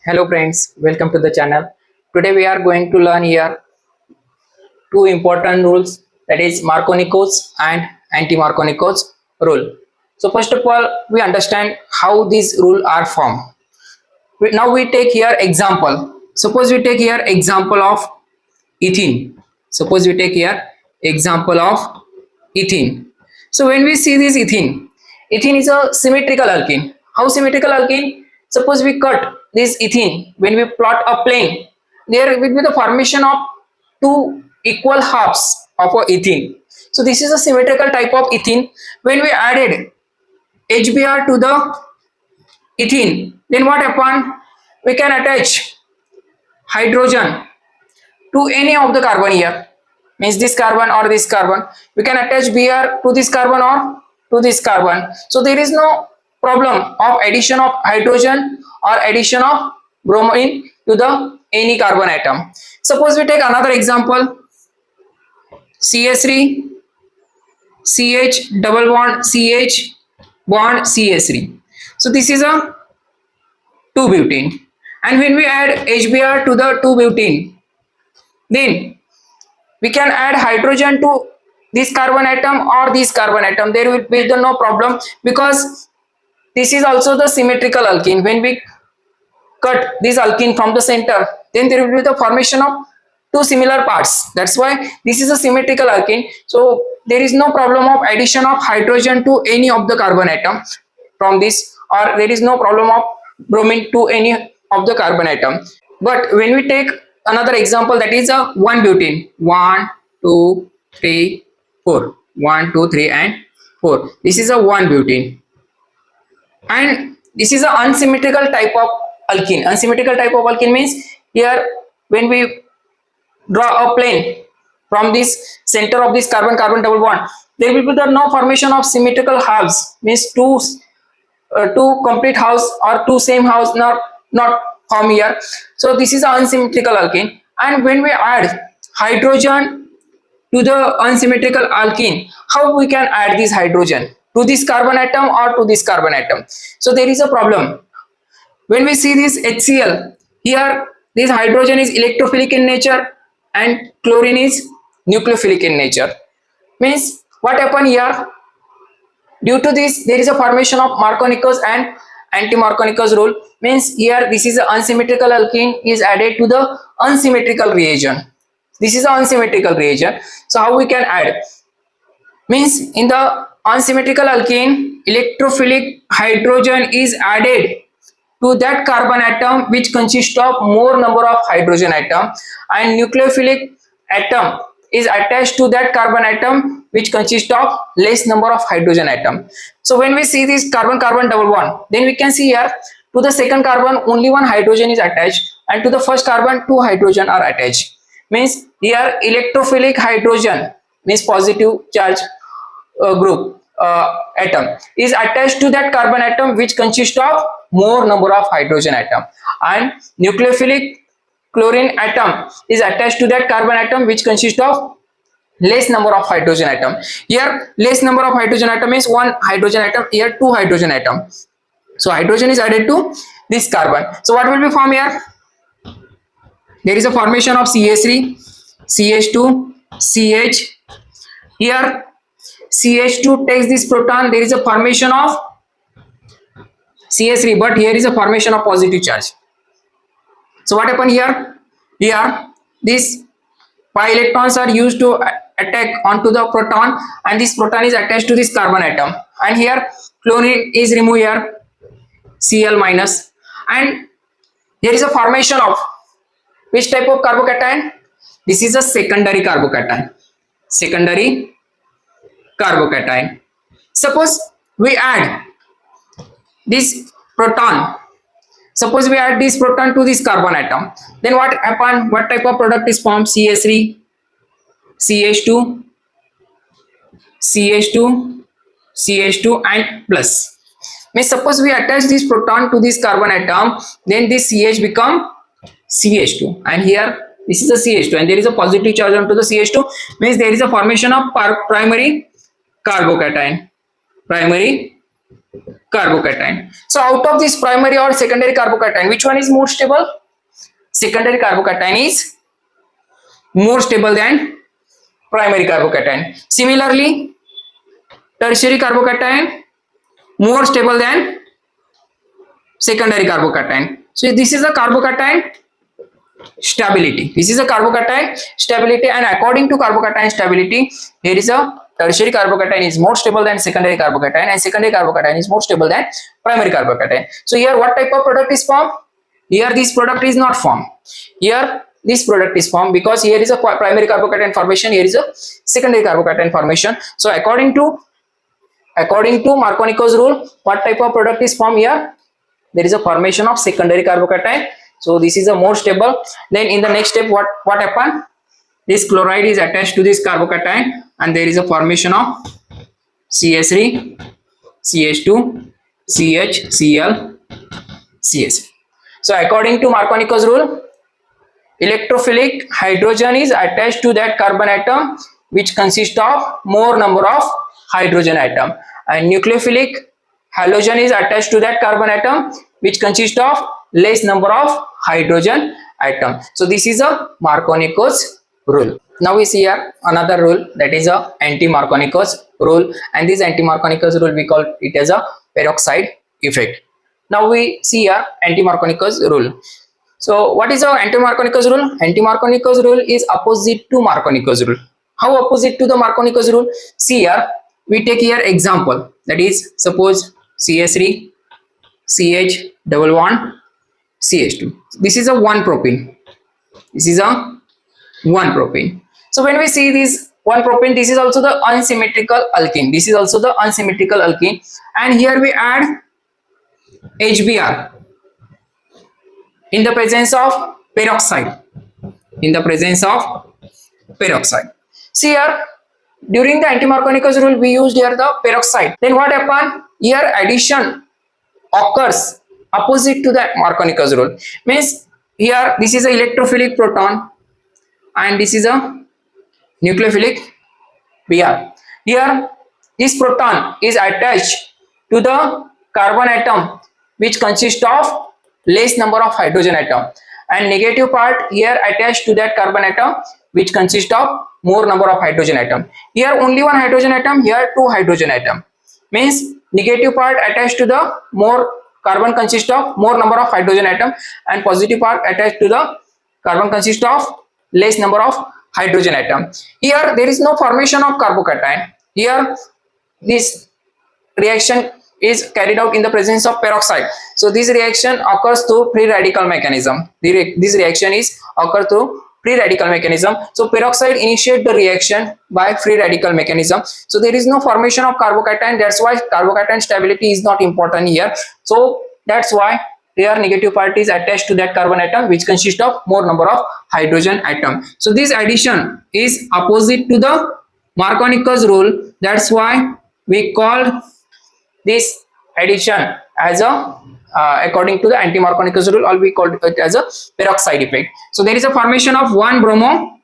Hello friends, welcome to the channel. Today we are going to learn here two important rules, that is Markovnikov's and Anti-Markovnikov's rule. So first of all, we understand how these rules are formed. Now we take here example. Suppose we take here example of ethene. Suppose we take here example of ethene. So when we see this ethene is a symmetrical alkene. How symmetrical alkene? Suppose we cut this ethene, when we plot a plane, there will be the formation of two equal halves of a ethene. So this is a symmetrical type of ethene. When we added HBr to the ethene, then what happened? We can attach hydrogen to any of the carbon here, means this carbon or this carbon. We can attach Br to this carbon or to this carbon. So there is no problem of addition of hydrogen or addition of bromine to the any carbon atom. Suppose we take another example, CH3 CH double bond CH bond CH3. So this is a 2-butene, and when we add HBr to the 2-butene, then we can add hydrogen to this carbon atom or this carbon atom. There will be no problem, because this is also the symmetrical alkene. When we cut this alkene from the center, then there will be the formation of two similar parts. That's why this is a symmetrical alkene. So there is no problem of addition of hydrogen to any of the carbon atom from this, or there is no problem of bromine to any of the carbon atom. But when we take another example, that is a 1-butene, 1 2 3 4, 1 2 3 and 4. This is a 1-butene, and this is an unsymmetrical type of alkene. Unsymmetrical type of alkene means here when we draw a plane from this center of this carbon double bond, there will be no formation of symmetrical halves, means two complete halves or two same halves not form here. So this is an unsymmetrical alkene. And when we add hydrogen to the unsymmetrical alkene, how we can add this hydrogen to this carbon atom or to this carbon atom? So there is a problem. When we see this HCl, here this hydrogen is electrophilic in nature and chlorine is nucleophilic in nature. Means what happened here? Due to this, there is a formation of Markovnikov's and Anti-Markovnikov's rule. Means here this is an unsymmetrical alkene is added to the unsymmetrical reagent. This is an unsymmetrical reagent. So how we can add? Means in the unsymmetrical alkene, electrophilic hydrogen is added to that carbon atom which consists of more number of hydrogen atom, and nucleophilic atom is attached to that carbon atom which consists of less number of hydrogen atom. So when we see this carbon double bond, then we can see here to the second carbon only one hydrogen is attached, and to the first carbon two hydrogen are attached. Means here electrophilic hydrogen, means positive charge group atom, is attached to that carbon atom which consists of more number of hydrogen atom, and nucleophilic chlorine atom is attached to that carbon atom which consists of less number of hydrogen atom. Here less number of hydrogen atom is one hydrogen atom, here two hydrogen atom. So hydrogen is added to this carbon. So what will be formed here? There is a formation of CH3 CH2 CH. Here CH2 takes this proton, there is a formation of CH3, but here is a formation of positive charge. So what happened here? Here these pi electrons are used to attack onto the proton, and this proton is attached to this carbon atom, and here chlorine is removed here, Cl minus, and here is a formation of which type of carbocation? This is a secondary carbocation. Secondary carbocation. Suppose we add this proton. Suppose we add this proton to this carbon atom, then what happen? What type of product is formed? CH3 CH2 CH2 CH2 and plus. Means suppose we attach this proton to this carbon atom, then this CH become CH2, and here this is a CH2, and there is a positive charge onto the CH2. Means there is a formation of primary carbocation. Primary carbocation. So out of this primary or secondary carbocation, which one is more stable? Secondary carbocation is more stable than primary carbocation. Similarly, tertiary carbocation more stable than secondary carbocation. So this is a carbocation stability. This is a carbocation stability, and according to carbocation stability, here is a tertiary carbocation is more stable than secondary carbocation, and secondary carbocation is more stable than primary carbocation. So here what type of product is formed? Here this product is not formed. Here this product is formed because here is a primary carbocation formation, here is a secondary carbocation formation. So according to Markovnikov's rule, what type of product is formed here? There is a formation of secondary carbocation. So this is a more stable. Then in the next step, what happened? This chloride is attached to this carbocation, and there is a formation of CH3, CH2, CH, Cl, CS. So according to Markovnikov's rule, electrophilic hydrogen is attached to that carbon atom which consists of more number of hydrogen atom, and nucleophilic halogen is attached to that carbon atom which consists of less number of hydrogen atom. So this is a Markovnikov's rule. Now we see here another rule, that is a Anti-Markovnikov's rule, and this Anti-Markovnikov's rule we call it as a peroxide effect. Now we see here Anti-Markovnikov's rule. So what is our Anti-Markovnikov's rule? Anti-Markovnikov's rule is opposite to Markovnikov's rule. How opposite to the Markovnikov's rule? See here, we take here example, that is suppose CH3, CH double bond, CH2. This is a 1 propane. This is a 1 propane. So when we see this 1 propane, this is also the unsymmetrical alkene. This is also the unsymmetrical alkene, and here we add HBr in the presence of peroxide. In the presence of peroxide. See here, during the Anti-Markovnikov's rule, we used here the peroxide. Then what happened? Here addition occurs opposite to the Markovnikov's rule. Means here this is a electrophilic proton and this is a nucleophilic Br. Here this proton is attached to the carbon atom which consists of less number of hydrogen atom, and negative part here attached to that carbon atom which consists of more number of hydrogen atom. Here only one hydrogen atom, here two hydrogen atom. Means negative part attached to the more carbon consists of more number of hydrogen atom, and positive part attached to the carbon consists of less number of hydrogen atom. Here there is no formation of carbocation. Here this reaction is carried out in the presence of peroxide. So this reaction occurs through free radical mechanism. This reaction is occur through free radical mechanism. So peroxide initiate the reaction by free radical mechanism. So there is no formation of carbocation. That's why carbocation stability is not important here. So that's why here negative part is attached to that carbon atom which consists of more number of hydrogen atom. So this addition is opposite to the Markovnikov's rule. That's why we called this addition as a according to the Anti-Markovnikov's rule, or we call it as a peroxide effect. So there is a formation of 1 bromo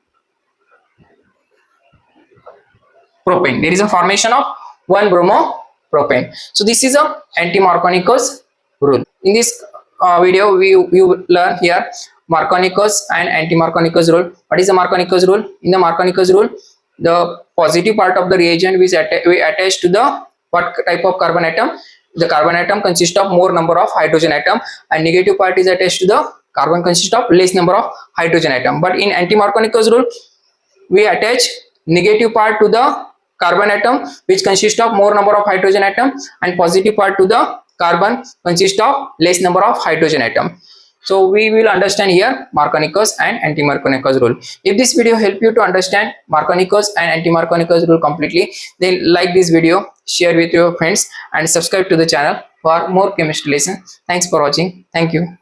propane. There is a formation of 1 bromo propane. So this is a Anti-Markovnikov's rule. In this video we learn here Markovnikov's and Anti-Markovnikov's rule. What is the Markovnikov's rule? In the Markovnikov's rule, the positive part of the reagent which we attach to the what type of carbon atom? The carbon atom consists of more number of hydrogen atom, and negative part is attached to the carbon consists of less number of hydrogen atom. But in Anti-Markovnikov's rule, we attach negative part to the carbon atom which consists of more number of hydrogen atom, and positive part to the carbon consists of less number of hydrogen atom. So we will understand here Markovnikov's and Anti-Markovnikov's rule. If this video helped you to understand Markovnikov's and Anti-Markovnikov's rule completely, then like this video, share with your friends, and subscribe to the channel for more chemistry lessons. Thanks for watching. Thank you.